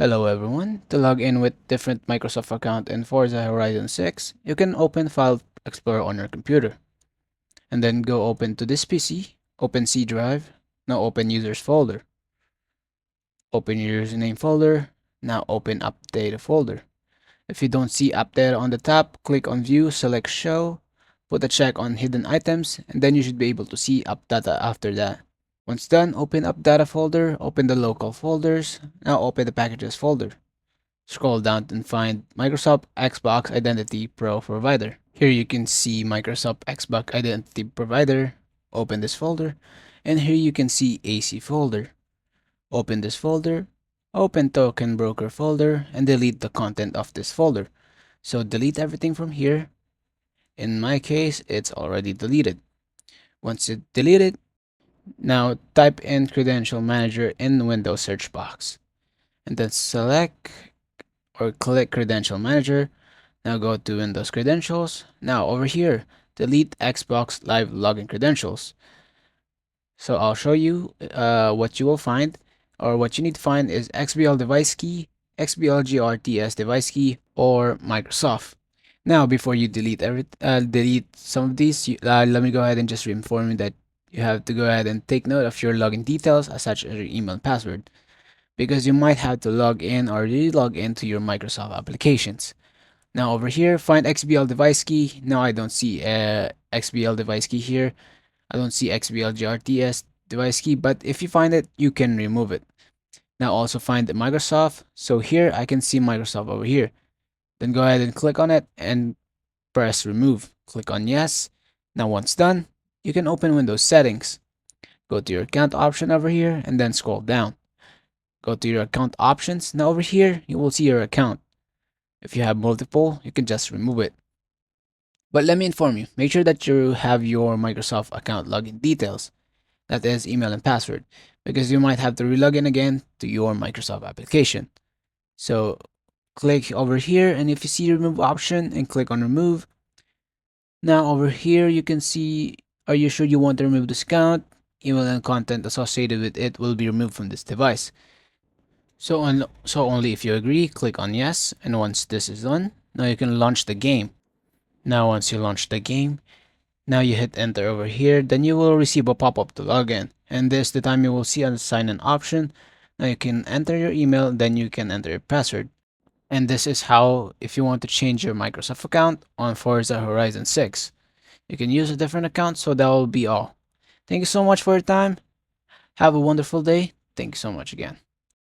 Hello everyone. To log in with different Microsoft account in Forza Horizon 6, you can open File Explorer on your computer. And then go open to this PC, open C drive, now open users folder. Open your username folder, now open app data folder. If you don't see app data on the top, click on view, select show, put a check on hidden items, and then you should be able to see app data after that. Once done, open app data folder, open the local folders, now open the packages folder. Scroll down and find Microsoft Xbox Identity Pro Provider. Here you can see Microsoft Xbox Identity Provider. Open this folder. And here you can see AC folder. Open this folder. Open Token Broker folder and delete the content of this folder. So delete everything from here. In my case, it's already deleted. Once it's deleted, now type in Credential Manager in the Windows search box. And then select or click Credential Manager. Now go to Windows Credentials. Now over here, delete Xbox Live login credentials. So I'll show you what you will find, or what you need to find is XBL device key, XBL GRTS device key, or Microsoft. Now before you delete some of these, let me go ahead and just inform you that you have to go ahead and take note of your login details, such as your email and password, because you might have to log in or re-log into your Microsoft applications. Now over here, find XBL device key. Now I don't see XBL device key here. I don't see XBL GRTS device key, but if you find it, you can remove it. Now also find Microsoft. So here I can see Microsoft over here. Then go ahead and click on it and press remove. Click on yes. Now once done, you can open Windows settings. Go to your account option over here and then scroll down. Go to your account options. Now over here, you will see your account. If you have multiple, you can just remove it. But let me inform you, make sure that you have your Microsoft account login details, that is email and password, because you might have to relog in again to your Microsoft application. So click over here, and if you see remove option and click on remove. Now over here you can see, are you sure you want to remove this account? Email and content associated with it will be removed from this device. So only if you agree, click on yes, and once this is done, now you can launch the game. Now once you launch the game, now you hit enter over here, then you will receive a pop-up to log in. And this the time you will see a sign in option. Now you can enter your email, then you can enter your password. And this is how, if you want to change your Microsoft account on Forza Horizon 6. You can use a different account, so that will be all. Thank you so much for your time. Have a wonderful day. Thank you so much again.